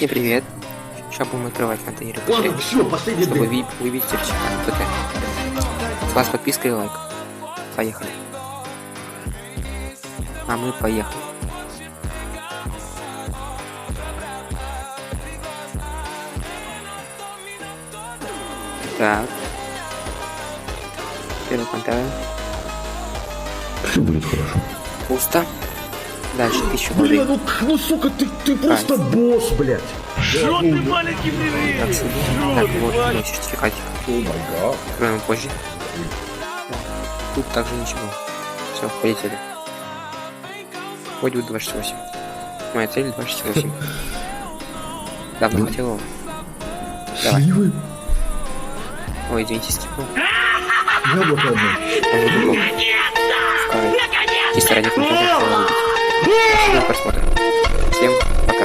Всем привет. Сейчас будем открывать контейнеры. Ладно, все, последний чтобы день. выбить сертификат ПТ. С вас подписка и лайк. Поехали. А мы поехали. Так. Первый контейнер. Все будет хорошо. Пусто. Дальше 1000 воды. Бля, ну сука, ты просто босс, блядь. Что ты маленький привет? Так, вот мой сертификатик. Откроем позже. Тут также ничего. Все, полетели. Хоть будет 28. Моя цель 28. Давно хотел его. Давай. Сливы? Ой, извините, стекло. Яблоко одно. Чисто ради контроля хотел убить. Спасибо за просмотр. Всем пока.